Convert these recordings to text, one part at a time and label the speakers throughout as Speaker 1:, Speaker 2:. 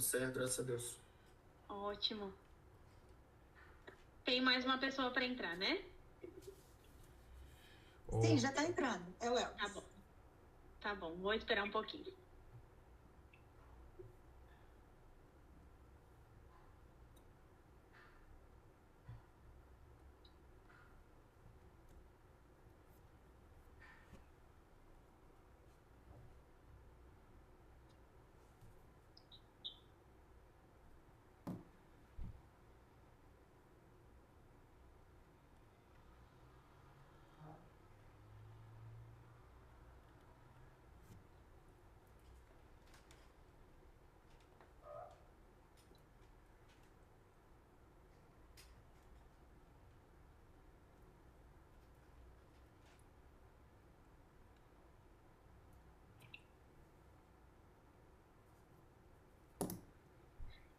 Speaker 1: Certo, graças a Deus.
Speaker 2: Ótimo. Tem mais uma pessoa para entrar, né?
Speaker 3: Sim, já está entrando. É o
Speaker 2: Tá
Speaker 3: Elvis.
Speaker 2: bom. Tá bom, vou esperar um pouquinho.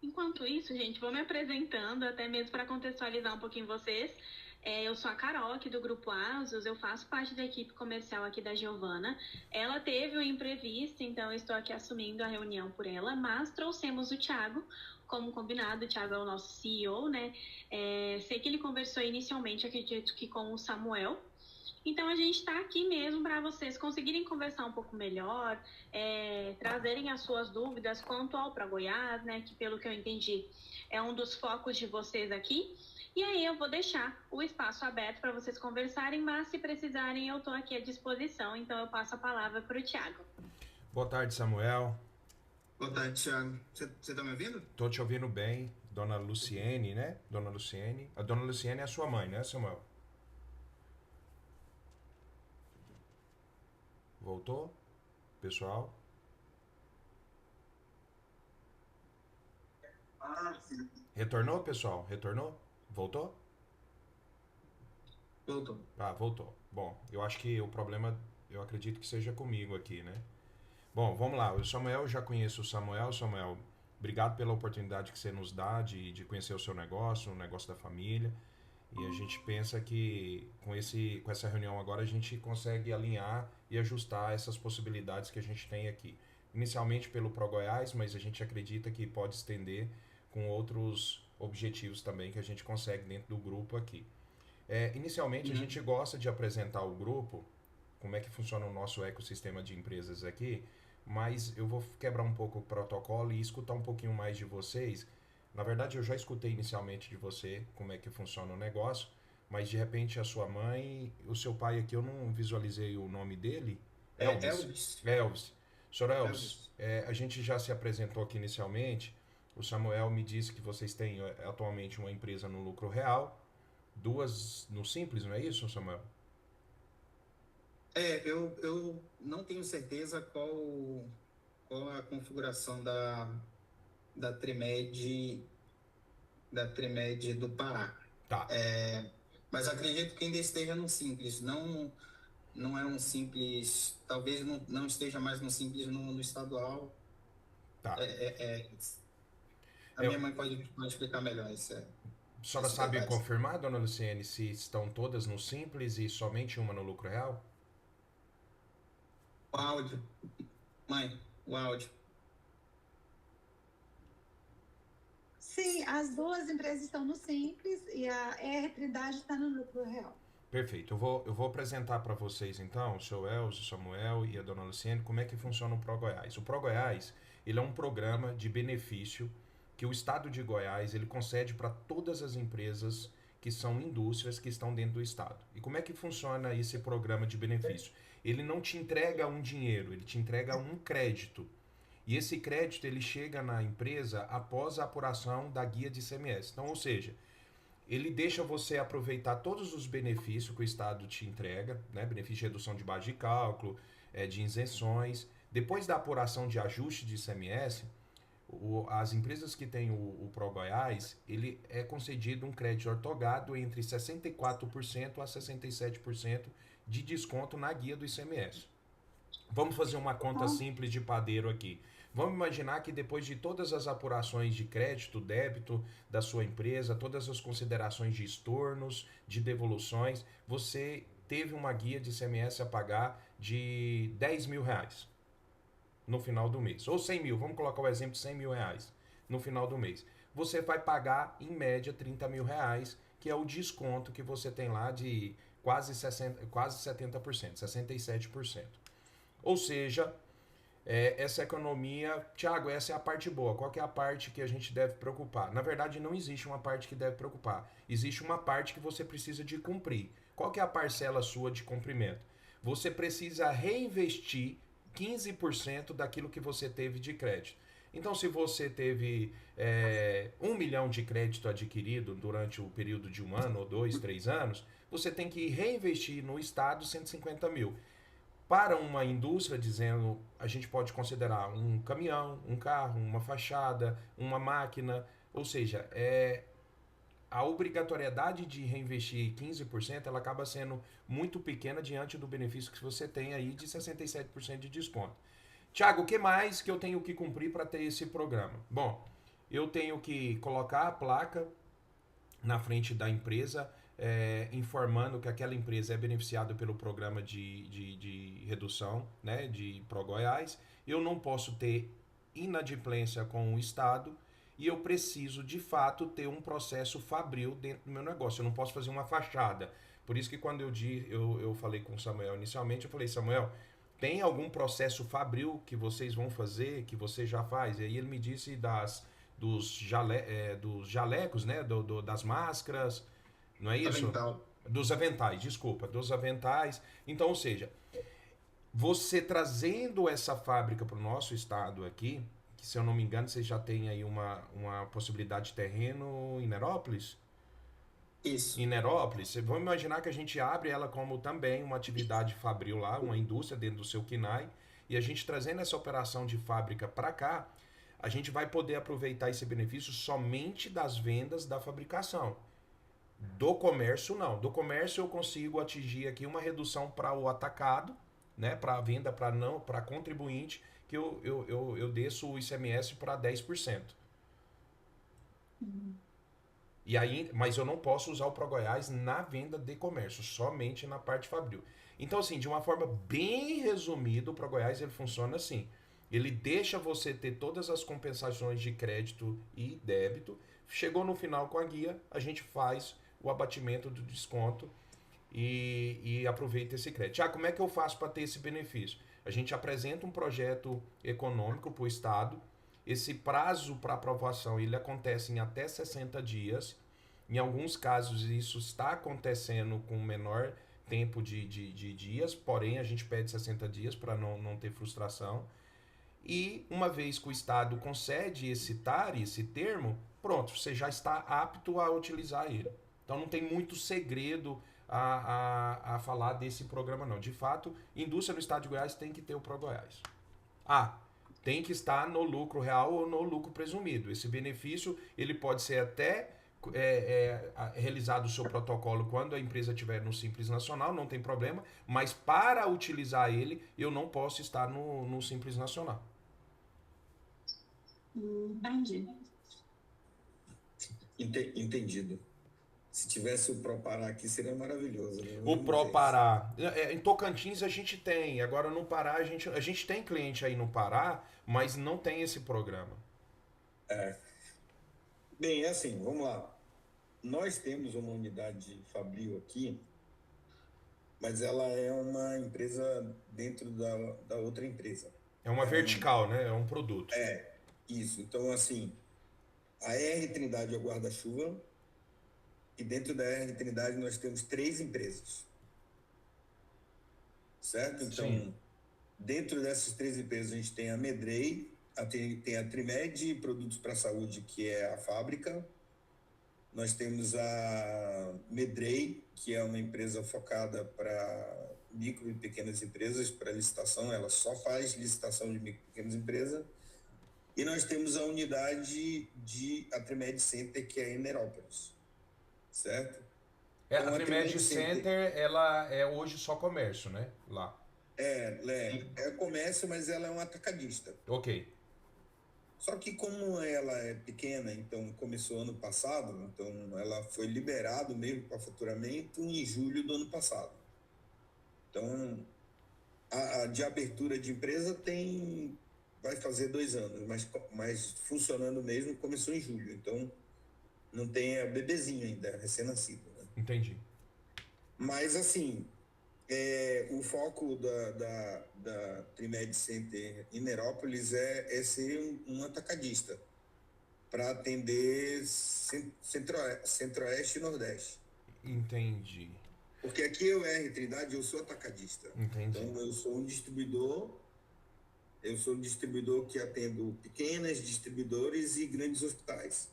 Speaker 2: Enquanto isso, gente, vou me apresentando, até mesmo para contextualizar um pouquinho vocês. Eu sou a Carol, aqui do Grupo Asus, eu faço parte da equipe comercial aqui da Giovana. Ela teve um imprevisto, então eu estou aqui assumindo a reunião por ela, mas trouxemos o Thiago, como combinado. O Thiago é o nosso CEO, né? Sei que ele conversou inicialmente, acredito que com o Samuel. Então a gente está aqui mesmo para vocês conseguirem conversar um pouco melhor, trazerem as suas dúvidas quanto ao Pro Goiás, né? Que pelo que eu entendi é um dos focos de vocês aqui. E aí eu vou deixar o espaço aberto para vocês conversarem, mas se precisarem eu estou aqui à disposição, então eu passo a palavra para o Thiago.
Speaker 4: Boa tarde, Samuel.
Speaker 1: Boa tarde, Thiago. Você tá me ouvindo?
Speaker 4: Tô te ouvindo bem. Dona Luciene, né? Dona Luciene. A Dona Luciene é a sua mãe, né, Samuel? Voltou? Pessoal?
Speaker 1: Sim.
Speaker 4: Retornou, pessoal? Retornou? Voltou?
Speaker 1: Voltou.
Speaker 4: Ah, voltou. Bom, eu acho que o problema, eu acredito que seja comigo aqui, né? Bom, vamos lá. O Samuel, eu já conheço o Samuel. Samuel, obrigado pela oportunidade que você nos dá de conhecer o seu negócio, o negócio da família. E a gente pensa que com essa reunião agora a gente consegue alinhar e ajustar essas possibilidades que a gente tem aqui. Inicialmente pelo Pro Goiás, mas a gente acredita que pode estender com outros objetivos também que a gente consegue dentro do grupo aqui. Inicialmente a gente gosta de apresentar o grupo, como é que funciona o nosso ecossistema de empresas aqui, mas eu vou quebrar um pouco o protocolo e escutar um pouquinho mais de vocês. Na verdade, eu já escutei inicialmente de você como é que funciona o negócio, mas de repente a sua mãe, o seu pai aqui, eu não visualizei o nome dele. Elvis.
Speaker 1: Elvis.
Speaker 4: Elvis. Senhor Elvis,
Speaker 1: Elvis.
Speaker 4: a gente já se apresentou aqui inicialmente. O Samuel me disse que vocês têm atualmente uma empresa no lucro real, duas no simples, não é isso, Samuel?
Speaker 1: Eu não tenho certeza qual a configuração da Trimed, da Trimed do Pará.
Speaker 4: Tá.
Speaker 1: Mas acredito que ainda esteja no Simples. Não é um Simples, talvez não esteja mais no Simples no estadual.
Speaker 4: Tá.
Speaker 1: A minha
Speaker 4: Eu,
Speaker 1: mãe pode explicar melhor
Speaker 4: a senhora
Speaker 1: esse
Speaker 4: sabe
Speaker 1: detalhe.
Speaker 4: confirmar, dona Luciene, se estão todas no simples e somente uma no lucro real?
Speaker 1: O áudio. Mãe, o áudio.
Speaker 3: Sim, as duas empresas estão no Simples e a R Trindade está no Lucro Real.
Speaker 4: Perfeito. Eu vou apresentar para vocês então, o seu Elcio, o Samuel e a dona Luciene, como é que funciona o Pro Goiás. O Pro Goiás, ele é um programa de benefício que o estado de Goiás ele concede para todas as empresas que são indústrias que estão dentro do estado. E como é que funciona esse programa de benefício? Ele não te entrega um dinheiro, ele te entrega um crédito. E esse crédito ele chega na empresa após a apuração da guia de ICMS. Então, ou seja, ele deixa você aproveitar todos os benefícios que o Estado te entrega, né? Benefício de redução de base de cálculo, de isenções. Depois da apuração de ajuste de ICMS, as empresas que têm o Pro Goiás, ele é concedido um crédito ortogado entre 64% a 67% de desconto na guia do ICMS. Vamos fazer uma conta
Speaker 3: Então,
Speaker 4: simples de padeiro aqui. Vamos imaginar que depois de todas as apurações de crédito, débito da sua empresa, todas as considerações de estornos, de devoluções, você teve uma guia de ICMS a pagar de R$ 10 mil no final do mês. Ou 100 mil, vamos colocar o exemplo de R$ 100 mil. no final do mês. Você vai pagar, em média, R$ 30.000, que é o desconto que você tem lá de quase 70%, 67%. Ou seja, essa economia... Tiago, essa é a parte boa. Qual que é a parte que a gente deve preocupar? Na verdade, não existe uma parte que deve preocupar. Existe uma parte que você precisa de cumprir. Qual que é a parcela sua de cumprimento? Você precisa reinvestir 15% daquilo que você teve de crédito. Então, se você teve 1 milhão de crédito adquirido durante o período de 1 ano, ou 2, 3 anos, você tem que reinvestir no Estado 150 mil. Para uma indústria, dizendo, a gente pode considerar um caminhão, um carro, uma fachada, uma máquina, ou seja, a obrigatoriedade de reinvestir 15%, ela acaba sendo muito pequena diante do benefício que você tem aí de 67% de desconto. Tiago, o que mais que eu tenho que cumprir para ter esse programa? Bom, eu tenho que colocar a placa na frente da empresa, informando que aquela empresa é beneficiada pelo programa de redução, né, de ProGoiás. Eu não posso ter inadimplência com o Estado e eu preciso, de fato, ter um processo fabril dentro do meu negócio. Eu não posso fazer uma fachada. Por isso que quando eu falei com o Samuel inicialmente, eu falei, Samuel, tem algum processo fabril que vocês vão fazer, que você já faz? E aí ele me disse dos jalecos, né? Das máscaras, não é isso?
Speaker 1: Avental.
Speaker 4: Dos aventais, desculpa, dos aventais. Então, ou seja, você trazendo essa fábrica para o nosso estado aqui, que se eu não me engano, você já tem aí uma possibilidade de terreno em Nerópolis?
Speaker 1: Isso.
Speaker 4: Em Nerópolis, vamos imaginar que a gente abre ela como também uma atividade fabril lá, uma indústria dentro do seu KINAI, e a gente trazendo essa operação de fábrica para cá, a gente vai poder aproveitar esse benefício somente das vendas da fabricação. Do comércio, não. Do comércio eu consigo atingir aqui uma redução para o atacado, né, para a venda para contribuinte, que eu desço o ICMS para 10%. E aí, mas eu não posso usar o ProGoiás na venda de comércio, somente na parte fabril. Então, assim, de uma forma bem resumida, o ProGoiás ele funciona assim. Ele deixa você ter todas as compensações de crédito e débito. Chegou no final com a guia, a gente faz o abatimento do desconto e aproveita esse crédito. Ah, como é que eu faço para ter esse benefício? A gente apresenta um projeto econômico para o Estado. Esse prazo para aprovação ele acontece em até 60 dias. Em alguns casos isso está acontecendo com menor tempo de dias, porém a gente pede 60 dias para não ter frustração. E uma vez que o Estado concede esse TAR, esse termo, pronto, você já está apto a utilizar ele. Então não tem muito segredo a falar desse programa não. De fato, indústria no estado de Goiás tem que ter o ProGoiás. Tem que estar no lucro real ou no lucro presumido. Esse benefício ele pode ser até realizado o seu protocolo quando a empresa estiver no Simples Nacional, não tem problema, mas para utilizar ele, eu não posso estar no Simples Nacional.
Speaker 3: Entendi.
Speaker 5: Entendido. Se tivesse o Propará aqui, seria maravilhoso. Né?
Speaker 4: O Propará. Em Tocantins a gente tem. Agora no Pará, a gente tem cliente aí no Pará, mas não tem esse programa.
Speaker 5: Bem, é assim, vamos lá. Nós temos uma unidade fabril aqui, mas ela é uma empresa dentro da outra empresa.
Speaker 4: É uma vertical, né? É um produto.
Speaker 5: Isso. Então, assim, a R Trindade é o guarda-chuva, e dentro da R Trindade nós temos 3 empresas. Certo? Então,
Speaker 4: Sim.
Speaker 5: Dentro dessas 3 empresas a gente tem a Medrei, tem a Trimed Produtos para a Saúde, que é a fábrica. Nós temos a Medrei, que é uma empresa focada para micro e pequenas empresas, para licitação, ela só faz licitação de micro e pequenas empresas. E nós temos a unidade a Trimed Center, que é em Nerópolis, certo?
Speaker 4: A Trimed Center, ela é hoje só comércio, né? Lá.
Speaker 5: É comércio, mas ela é um atacadista.
Speaker 4: Ok.
Speaker 5: Só que como ela é pequena, então começou ano passado, então ela foi liberada mesmo para faturamento em julho do ano passado. Então, a de abertura de empresa tem vai fazer 2 anos, mas funcionando mesmo começou em julho. Então, não tem bebezinho ainda, recém-nascido, né?
Speaker 4: Entendi.
Speaker 5: Mas, assim, o foco da Trimed Center em Nerópolis é ser um atacadista para atender Centro-Oeste e Nordeste.
Speaker 4: Entendi.
Speaker 5: Porque aqui eu, Trindade, eu sou atacadista.
Speaker 4: Entendi.
Speaker 5: Então, eu sou um distribuidor que atendo pequenas distribuidores e grandes hospitais.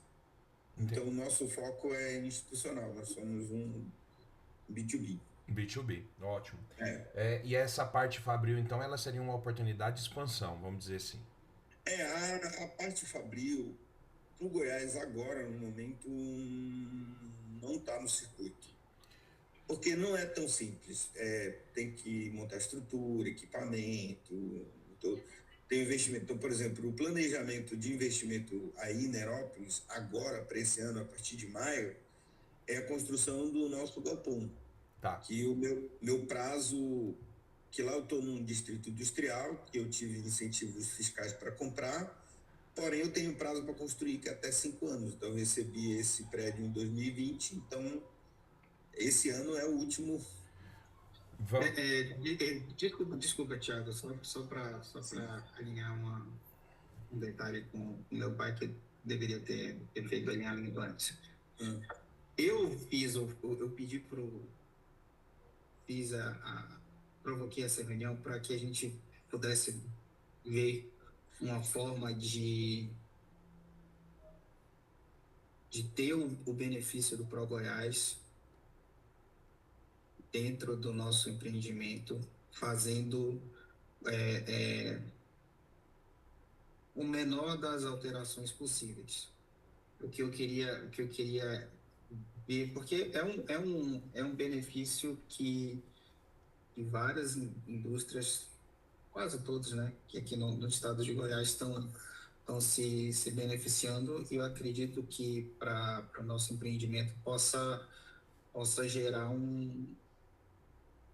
Speaker 5: Então, o nosso foco é institucional, nós somos um B2B.
Speaker 4: B2B, ótimo. E essa parte fabril, então, ela seria uma oportunidade de expansão, vamos dizer assim.
Speaker 5: A parte fabril, para o Goiás agora, no momento, não está no circuito. Porque não é tão simples. Tem que montar estrutura, equipamento, tem investimento. Então, por exemplo, o planejamento de investimento aí em Nerópolis, agora, para esse ano, a partir de maio, é a construção do nosso galpão.
Speaker 4: Tá.
Speaker 5: Que o meu prazo, que lá eu estou num distrito industrial, que eu tive incentivos fiscais para comprar, porém eu tenho prazo para construir, que é até 5 anos. Então, eu recebi esse prédio em 2020, então esse ano é o último.
Speaker 1: Desculpa, Thiago, só para alinhar um detalhe com o meu pai que deveria ter feito alinhamento antes. Eu pedi provoquei essa reunião para que a gente pudesse ver uma forma de ter o benefício do Pro Goiás dentro do nosso empreendimento, fazendo o menor das alterações possíveis. O que eu queria ver, porque é um benefício que várias indústrias, quase todos, né, que aqui no estado de Goiás estão se beneficiando, e eu acredito que para o nosso empreendimento possa gerar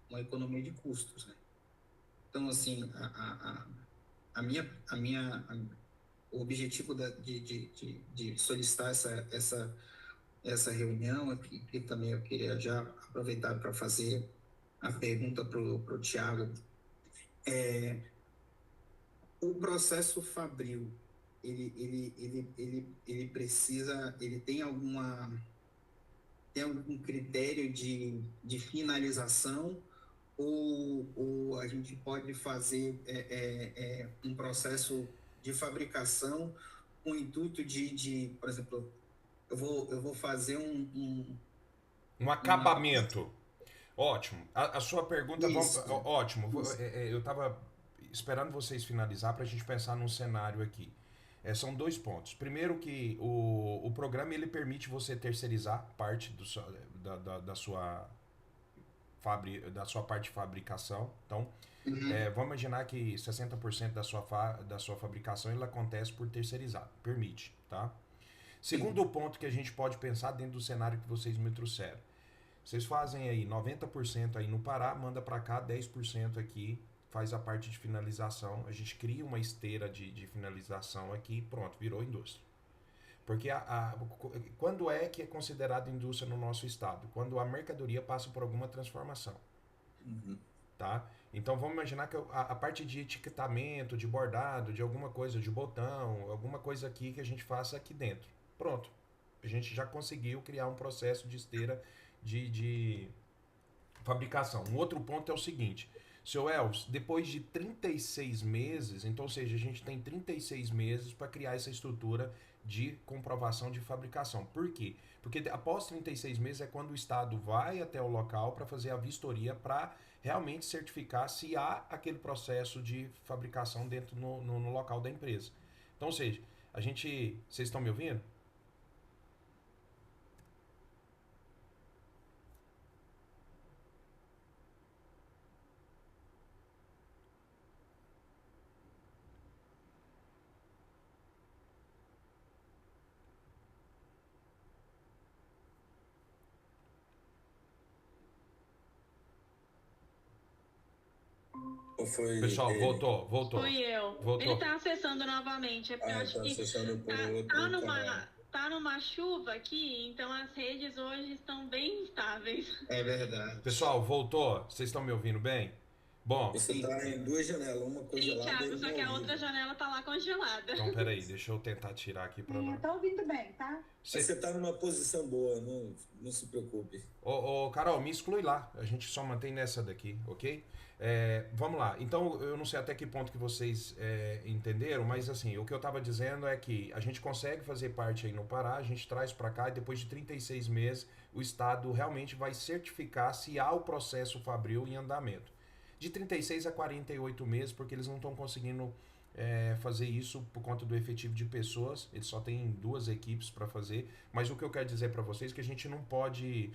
Speaker 1: uma economia de custos, né? Então, assim, o objetivo de solicitar essa reunião, e também eu queria já aproveitar para fazer a pergunta para o Thiago. O processo fabril, ele precisa, ele tem algum critério de finalização, ou a gente pode fazer um processo de fabricação com o intuito por exemplo, eu vou fazer
Speaker 4: um acabamento. Ótimo. A sua pergunta... Ótimo. Eu estava esperando vocês finalizar para a gente pensar num cenário aqui. São 2 pontos. Primeiro que o programa ele permite você terceirizar parte da sua parte de fabricação. Então, vamos imaginar que 60% da sua fabricação ela acontece por terceirizado. Permite, tá? Segundo ponto que a gente pode pensar dentro do cenário que vocês me trouxeram. Vocês fazem aí 90% aí no Pará, manda para cá 10% aqui, faz a parte de finalização. A gente cria uma esteira de finalização aqui, pronto, virou indústria. Porque quando é que é considerado indústria no nosso estado? Quando a mercadoria passa por alguma transformação. Tá? Então vamos imaginar que a parte de etiquetamento, de bordado, de alguma coisa, de botão, alguma coisa aqui que a gente faça aqui dentro. Pronto. A gente já conseguiu criar um processo de esteira de fabricação. Um outro ponto é o seguinte, seu Els, depois de 36 meses, então, ou seja, a gente tem 36 meses para criar essa estrutura de comprovação de fabricação. Por quê? Porque após 36 meses é quando o Estado vai até o local para fazer a vistoria para realmente certificar se há aquele processo de fabricação dentro no local da empresa. Então, ou seja, vocês estão me ouvindo?
Speaker 5: Ou foi
Speaker 4: Pessoal,
Speaker 5: ele?
Speaker 4: voltou.
Speaker 2: Fui eu.
Speaker 4: Voltou.
Speaker 2: Ele tá acessando novamente. É porque eu acho
Speaker 5: Tá
Speaker 2: que
Speaker 5: acessando por
Speaker 2: tá,
Speaker 5: outro
Speaker 2: tá
Speaker 5: canal.
Speaker 2: tá numa chuva aqui, então as redes hoje estão bem instáveis.
Speaker 1: É verdade.
Speaker 4: Pessoal, voltou? Vocês estão me ouvindo bem? Bom,
Speaker 5: Você
Speaker 1: Sim.
Speaker 5: tá em duas janelas, uma
Speaker 2: Sim,
Speaker 5: congelada
Speaker 2: Thiago,
Speaker 5: e
Speaker 2: só
Speaker 5: uma
Speaker 2: que a
Speaker 5: ao
Speaker 2: outra
Speaker 5: vivo.
Speaker 2: janela tá lá congelada.
Speaker 4: então peraí, deixa eu tentar tirar aqui pra
Speaker 3: Sim,
Speaker 4: nós.
Speaker 3: eu tô ouvindo bem, tá?
Speaker 5: Mas você tá numa posição boa, não se preocupe.
Speaker 4: Ô, Carol, me exclui lá. A gente só mantém nessa daqui, ok? Vamos lá. Então, eu não sei até que ponto que vocês entenderam, mas assim, o que eu tava dizendo é que a gente consegue fazer parte aí no Pará, a gente traz para cá e depois de 36 meses o Estado realmente vai certificar se há o processo fabril em andamento. De 36 a 48 meses, porque eles não estão conseguindo fazer isso por conta do efetivo de pessoas, eles só têm 2 equipes para fazer, mas o que eu quero dizer para vocês é que a gente não pode,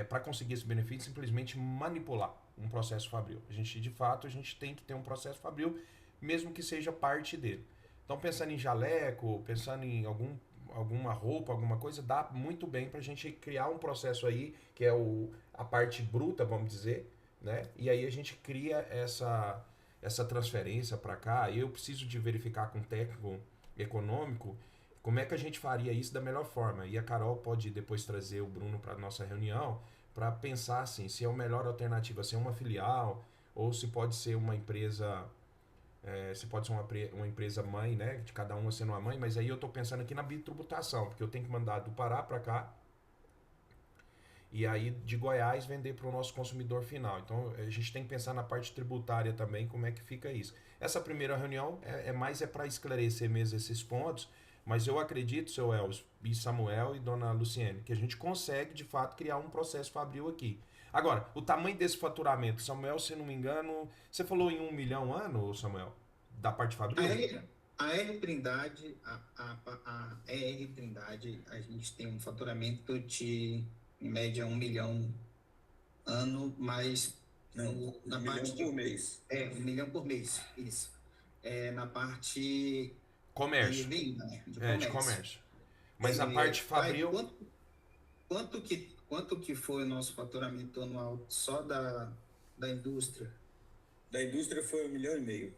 Speaker 4: para conseguir esse benefício, simplesmente manipular um processo fabril. De fato, a gente tem que ter um processo fabril, mesmo que seja parte dele. Então, pensando em jaleco, pensando em alguma roupa, alguma coisa, dá muito bem para a gente criar um processo aí, que é a parte bruta, vamos dizer, né? E aí a gente cria essa transferência para cá. Eu preciso de verificar com o técnico econômico como é que a gente faria isso da melhor forma. E a Carol pode depois trazer o Bruno para nossa reunião para pensar assim, se é a melhor alternativa ser uma filial ou se pode ser uma empresa, se pode ser uma empresa mãe, né, de cada uma sendo uma mãe, mas aí eu estou pensando aqui na bitributação, porque eu tenho que mandar do Pará para cá e aí de Goiás vender para o nosso consumidor final. Então a gente tem que pensar na parte tributária também, como é que fica isso. Essa primeira reunião mais para esclarecer mesmo esses pontos, mas eu acredito, seu Elvis, e Samuel e dona Luciene, que a gente consegue de fato criar um processo fabril aqui. Agora, o tamanho desse faturamento, Samuel, se não me engano, você falou em 1 milhão ano, Samuel, da parte fabril?
Speaker 1: A R Trindade, a R Trindade, a gente tem um faturamento de em média 1 milhão ano, mas
Speaker 5: Não,
Speaker 1: na
Speaker 5: 1
Speaker 1: parte
Speaker 5: milhão por mês.
Speaker 1: 1 milhão por mês, isso. Na parte
Speaker 4: Comércio.
Speaker 1: de venda, né, de
Speaker 4: De
Speaker 1: comércio.
Speaker 4: comércio. Mas a parte fabril...
Speaker 1: Quanto que foi o nosso faturamento anual só da indústria?
Speaker 5: Da indústria foi 1,5 milhão.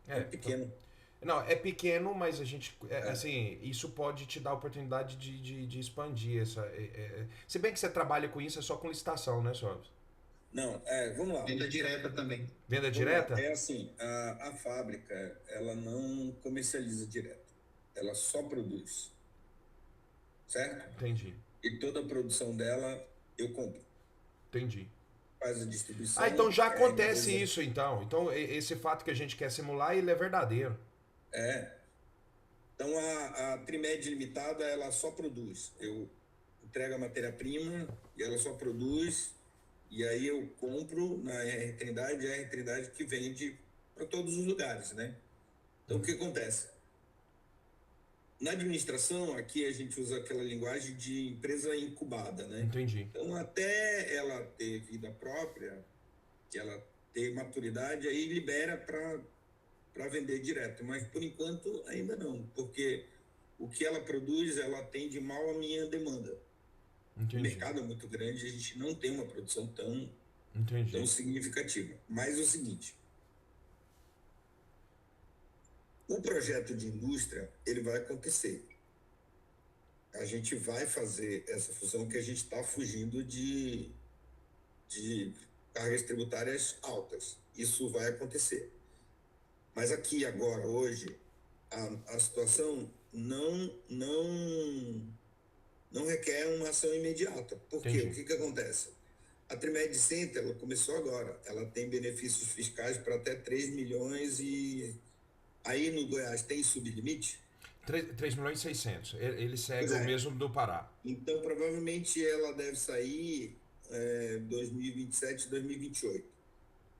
Speaker 5: É pequeno.
Speaker 4: Não, é pequeno, mas a gente, assim, isso pode te dar a oportunidade de expandir essa... Se bem que você trabalha com isso, é só com licitação, né, senhor?
Speaker 5: Não, vamos lá.
Speaker 1: Venda direta também.
Speaker 4: Venda direta?
Speaker 5: É assim, a fábrica, ela não comercializa direto. Ela só produz. Certo?
Speaker 4: Entendi.
Speaker 5: E toda a produção dela, eu compro.
Speaker 4: Entendi.
Speaker 5: Faz a distribuição.
Speaker 4: Então já acontece isso, então. Então, esse fato que a gente quer simular, ele é verdadeiro.
Speaker 5: Então, a Trimed Limitada, ela só produz. Eu entrego a matéria-prima e ela só produz. E aí eu compro na R Trindade, a R Trindade que vende para todos os lugares, né? Então, o que acontece? Na administração, aqui a gente usa aquela linguagem de empresa incubada, né?
Speaker 4: Entendi.
Speaker 5: Então, até ela ter vida própria, que ela ter maturidade, aí libera para vender direto. Mas, por enquanto, ainda não. Porque o que ela produz, ela atende mal a minha demanda.
Speaker 4: Entendi.
Speaker 5: O mercado é muito grande, a gente não tem uma produção tão significativa. Mas é o seguinte... O projeto de indústria, ele vai acontecer. A gente vai fazer essa fusão que a gente está fugindo de cargas tributárias altas. Isso vai acontecer. Mas aqui, agora, hoje, a situação não requer uma ação imediata. Por quê? O que acontece? A Trimed Center, ela começou agora. Ela tem benefícios fiscais para até 3 milhões e... Aí no Goiás tem sublimite?
Speaker 4: 3 milhões e 600. Ele segue o mesmo do Pará.
Speaker 5: Então, provavelmente, ela deve sair 2027, 2028.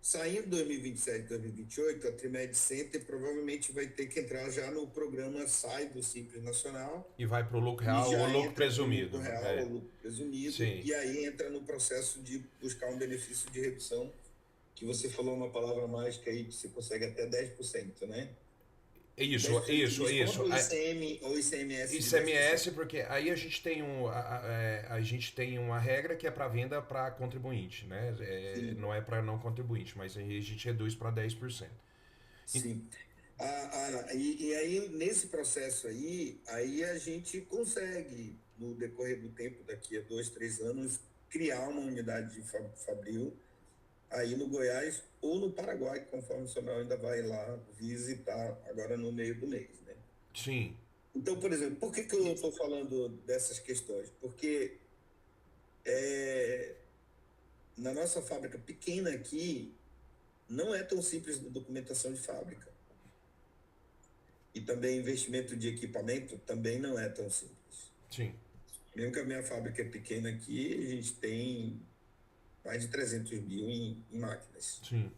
Speaker 5: Saindo 2027, 2028, a Trimed Center provavelmente vai ter que entrar já no programa SAI do Simples Nacional.
Speaker 4: E vai para o lucro real ou lucro presumido.
Speaker 5: Lucro real ou lucro presumido.
Speaker 4: Sim.
Speaker 5: E aí entra no processo de buscar um benefício de redução, que você falou uma palavra mágica aí, que você consegue até 10%, né?
Speaker 4: Isso,
Speaker 5: 10% de
Speaker 4: isso,
Speaker 5: desconto
Speaker 4: isso.
Speaker 5: ou ICM, ou ICMS de 10%?
Speaker 4: ICMS, porque aí a gente tem a gente tem uma regra que é para venda para contribuinte, né?
Speaker 5: Sim,
Speaker 4: Não é para não contribuinte, mas aí a gente reduz para 10%. E-
Speaker 5: sim. E aí, nesse processo aí a gente consegue, no decorrer do tempo, daqui a 2, 3 anos, criar uma unidade de Fabril aí no Goiás ou no Paraguai, conforme o Samuel ainda vai lá visitar agora no meio do mês, né?
Speaker 4: sim,
Speaker 5: Então, por exemplo, por que eu estou falando dessas questões? Porque na nossa fábrica pequena aqui, não é tão simples a documentação de fábrica. E também investimento de equipamento também não é tão simples.
Speaker 4: sim,
Speaker 5: Mesmo que a minha fábrica é pequena aqui, a gente tem mais de 300 mil em máquinas.
Speaker 4: sim.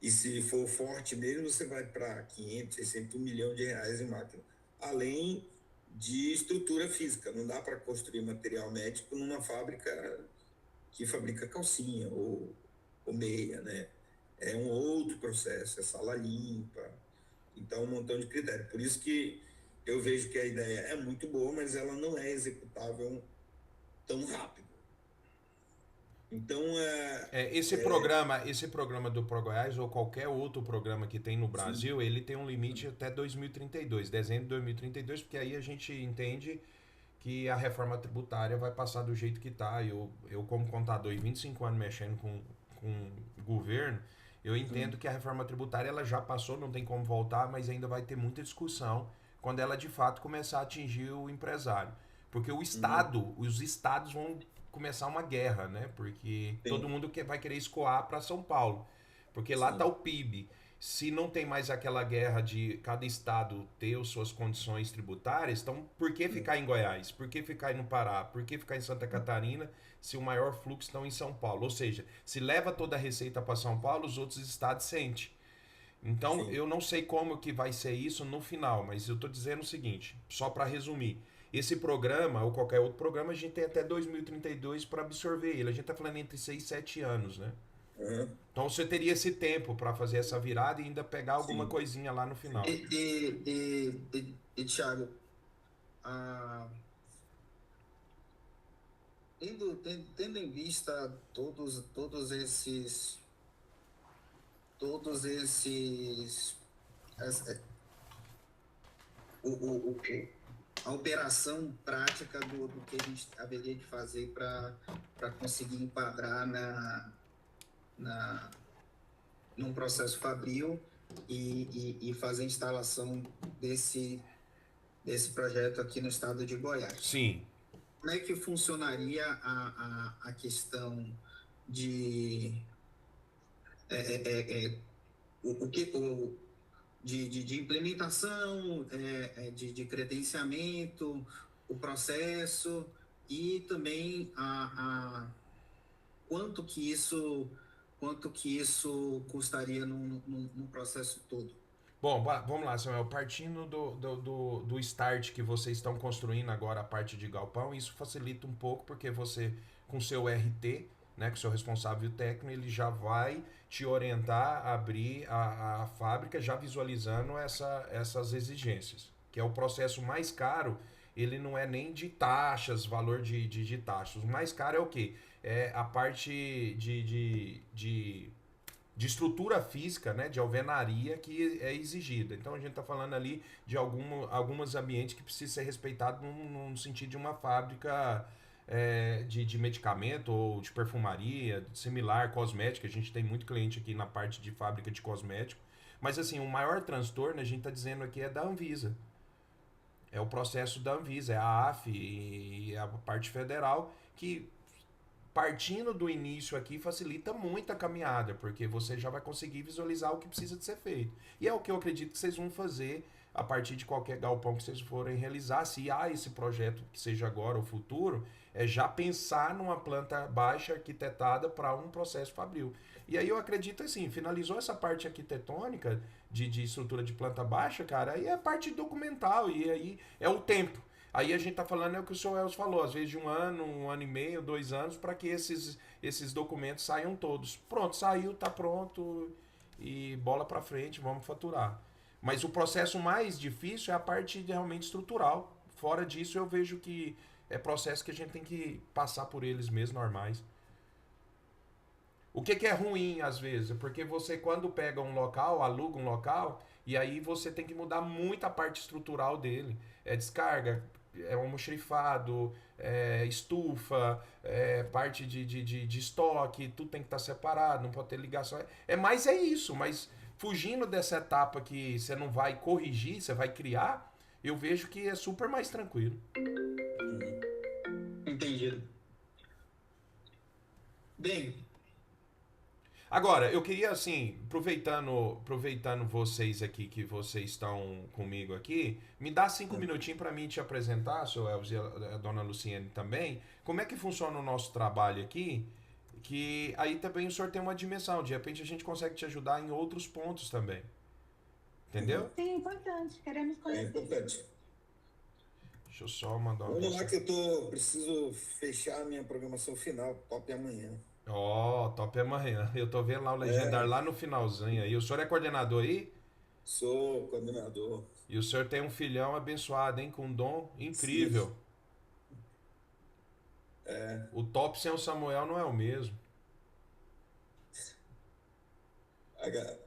Speaker 5: E se for forte mesmo, você vai para 500, 600, 1 milhão de reais em máquina. Além de estrutura física. Não dá para construir material médico numa fábrica que fabrica calcinha ou meia, né? É um outro processo, é sala limpa. Então, um montão de critério. Por isso que eu vejo que a ideia é muito boa, mas ela não é executável tão rápido. Então,
Speaker 4: Esse programa do ProGoiás ou qualquer outro programa que tem no
Speaker 5: sim,
Speaker 4: Brasil, ele tem um limite até 2032, dezembro de 2032, porque aí a gente entende que a reforma tributária vai passar do jeito que está. Eu como contador e 25 anos mexendo com governo, eu entendo
Speaker 5: sim.
Speaker 4: que a reforma tributária ela já passou, não tem como voltar, mas ainda vai ter muita discussão quando ela de fato começar a atingir o empresário. Porque
Speaker 5: Uhum,
Speaker 4: os estados vão começar uma guerra, né? Porque todo
Speaker 5: sim,
Speaker 4: mundo vai querer escoar para São Paulo. Porque lá está
Speaker 5: sim.
Speaker 4: o PIB. Se não tem mais aquela guerra de cada estado ter as suas condições tributárias, então por que
Speaker 5: Sim.
Speaker 4: ficar em Goiás? Por que ficar no Pará? Por que ficar em Santa Catarina se o maior fluxo estão em São Paulo? Ou seja, se leva toda a receita para São Paulo, os outros estados sentem. Então,
Speaker 5: Sim.
Speaker 4: eu não sei como que vai ser isso no final, mas eu estou dizendo o seguinte, só para resumir. Esse programa, ou qualquer outro programa, a gente tem até 2032 para absorver ele. A gente está falando entre 6 e 7 anos, né?
Speaker 5: Uhum,
Speaker 4: Então você teria esse tempo para fazer essa virada e ainda pegar alguma
Speaker 5: sim.
Speaker 4: coisinha lá no
Speaker 5: Sim.
Speaker 4: final.
Speaker 1: Thiago, ah, tendo em vista todos esses, as- o- a operação prática do que a gente haveria de fazer para conseguir enquadrar na, num processo fabril e fazer a instalação desse projeto aqui no estado de Goiás.
Speaker 4: Sim.
Speaker 1: Como é que funcionaria a questão de o que de implementação, de credenciamento, o processo e também quanto que isso custaria no processo todo?
Speaker 4: Bom, vamos lá, Samuel. Partindo do start que vocês estão construindo agora a parte de galpão, isso facilita um pouco porque você, com seu RT, né, com seu responsável técnico, ele já vai te orientar a abrir a fábrica já visualizando essas exigências, que é o processo mais caro. Ele não é nem de taxas, valor de taxas. O mais caro é o quê? É a parte de estrutura física, né, de alvenaria que é exigida. Então a gente está falando ali de alguns ambientes que precisam ser respeitados no sentido de uma fábrica de medicamento ou de perfumaria, similar, cosmética. A gente tem muito cliente aqui na parte de fábrica de cosmético. Mas assim, o maior transtorno, a gente está dizendo aqui, é da Anvisa. É o processo da Anvisa, é a AF e a parte federal que partindo do início aqui facilita muito a caminhada, porque você já vai conseguir visualizar o que precisa de ser feito. E é o que eu acredito que vocês vão fazer a partir de qualquer galpão que vocês forem realizar. Se há esse projeto que seja agora ou futuro, é já pensar numa planta baixa arquitetada para um processo fabril. E aí eu acredito assim, finalizou essa parte arquitetônica de estrutura de planta baixa, cara, aí é a parte documental e aí é o tempo. Aí a gente tá falando é o que o senhor Elcio falou, às vezes de um ano e meio, 2 anos, para que esses documentos saiam todos. Pronto, saiu, tá pronto e bola para frente, vamos faturar. Mas o processo mais difícil é a parte realmente estrutural. Fora disso, eu vejo que é processo que a gente tem que passar por eles mesmo, normais. O que é ruim, às vezes? Porque você, quando pega um local, aluga um local, e aí você tem que mudar muito a parte estrutural dele. É descarga, é almoxarifado, é estufa, é parte de estoque, tudo tem que estar separado, não pode ter ligação. Mais é isso, mas fugindo dessa etapa que você não vai corrigir, você vai criar, eu vejo que é super mais tranquilo.
Speaker 1: Entendido. Bem,
Speaker 4: Agora, eu queria, assim, aproveitando vocês aqui, que vocês estão comigo aqui, me dá 5 minutinhos para mim te apresentar, seu Elvis e a dona Luciene também, como é que funciona o nosso trabalho aqui, que aí também o senhor tem uma dimensão, de repente a gente consegue te ajudar em outros pontos também. Entendeu?
Speaker 3: Sim, é importante. Queremos
Speaker 5: É
Speaker 3: conhecer.
Speaker 5: importante.
Speaker 4: Deixa eu só mandar uma
Speaker 5: Vamos lá
Speaker 4: mensagem.
Speaker 5: que eu preciso fechar a minha programação final, top amanhã.
Speaker 4: Ó, top amanhã. Eu tô vendo lá o legendário lá no finalzinho aí. O senhor é coordenador aí?
Speaker 5: Sou coordenador.
Speaker 4: E o senhor tem um filhão abençoado, hein? Com um dom
Speaker 5: Sim.
Speaker 4: incrível. O top sem o Samuel não é o mesmo.
Speaker 5: Aga-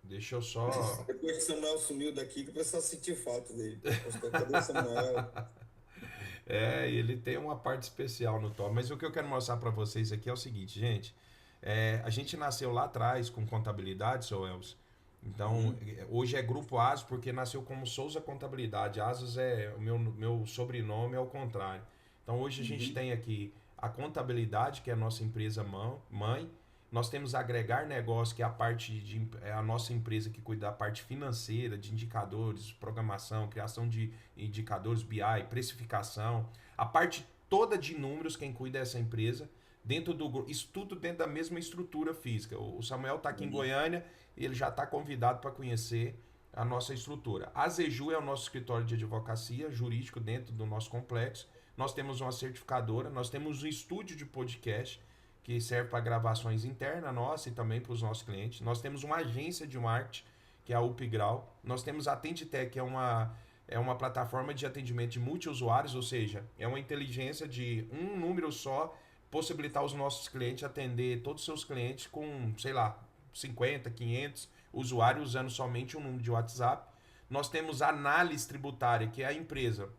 Speaker 4: Deixa eu só.
Speaker 5: Depois que Samuel sumiu daqui, que o pessoal sentiu falta dele. Pastor, cadê Samuel?
Speaker 4: Ele tem uma parte especial no top. Mas o que eu quero mostrar pra vocês aqui é o seguinte, gente. A gente nasceu lá atrás com contabilidade, seu Elvis. Então, hoje é Grupo ASUS porque nasceu como Souza Contabilidade. ASUS é o meu sobrenome, é o contrário. Então, hoje a gente tem aqui a contabilidade, que é a nossa empresa mãe. Nós temos a Agregar Negócio, que é é a nossa empresa que cuida da parte financeira, de indicadores, programação, criação de indicadores BI, precificação. A parte toda de números, quem cuida é essa empresa. Isso tudo dentro da mesma estrutura física. O Samuel está aqui em Goiânia, ele já está convidado para conhecer a nossa estrutura. A Zeju é o nosso escritório de advocacia jurídico dentro do nosso complexo. Nós temos uma certificadora, nós temos um estúdio de podcast que serve para gravações internas nossa e também para os nossos clientes. Nós temos uma agência de marketing, que é a Upgrau. Nós temos a Atenditec, que é uma plataforma de atendimento de multiusuários, ou seja, é uma inteligência de um número só, possibilitar os nossos clientes atender todos os seus clientes com, sei lá, 50, 500 usuários usando somente um número de WhatsApp. Nós temos a Análise Tributária, que é a empresa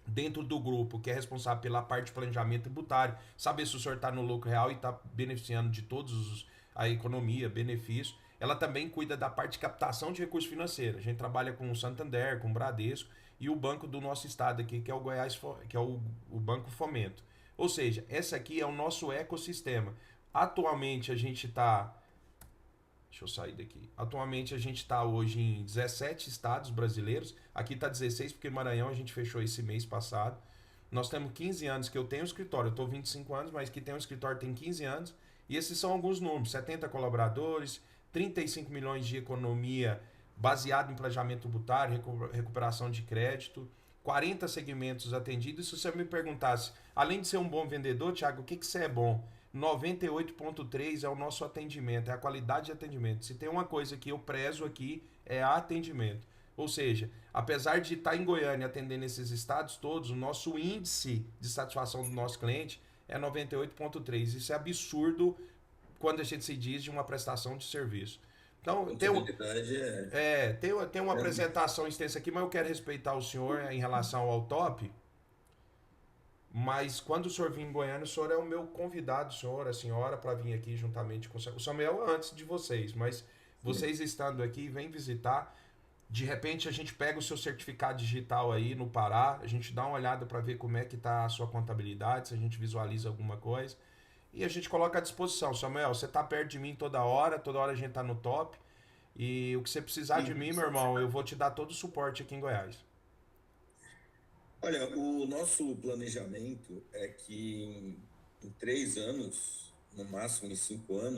Speaker 4: dentro do grupo que é responsável pela parte de planejamento tributário, saber se o senhor está no lucro real e está beneficiando de todos a economia, benefícios. Ela também cuida da parte de captação de recursos financeiros. A gente trabalha com o Santander, com o Bradesco e o banco do nosso estado aqui, que é o Goiás, que é o Banco Fomento. Ou seja, essa aqui é o nosso ecossistema. Atualmente a gente está... Deixa eu sair daqui. Atualmente a gente está hoje em 17 estados brasileiros. Aqui está 16 porque Maranhão a gente fechou esse mês passado. Nós temos 15 anos que eu tenho um escritório. Eu estou 25 anos, mas que tem um escritório tem 15 anos. E esses são alguns números. 70 colaboradores, 35 milhões de economia baseado em planejamento tributário, recuperação de crédito, 40 segmentos atendidos. E se você me perguntasse, além de ser um bom vendedor, Thiago, o que você é bom? 98,3 é o nosso atendimento, é a qualidade de atendimento. Se tem uma coisa que eu prezo aqui, é atendimento. Ou seja, apesar de estar em Goiânia atendendo esses estados todos, o nosso índice de satisfação do nosso cliente é 98,3. Isso é absurdo quando a gente se diz de uma prestação de serviço. Então, tem uma apresentação extensa aqui, mas eu quero respeitar o senhor em relação ao top. Mas quando o senhor vir em Goiânia, o senhor é o meu convidado, o senhor, a senhora, para vir aqui juntamente com o Samuel antes de vocês. Mas vocês estando aqui, vem visitar. De repente a gente pega o seu certificado digital aí no Pará, a gente dá uma olhada para ver como é que está a sua contabilidade, se a gente visualiza alguma coisa. E a gente coloca à disposição. Samuel, você está perto de mim toda hora a gente está no top. E o que você precisar de mim, meu irmão, eu vou te dar todo o suporte aqui em Goiás.
Speaker 5: Olha, o nosso planejamento é que em 3 anos, no máximo em 5 anos,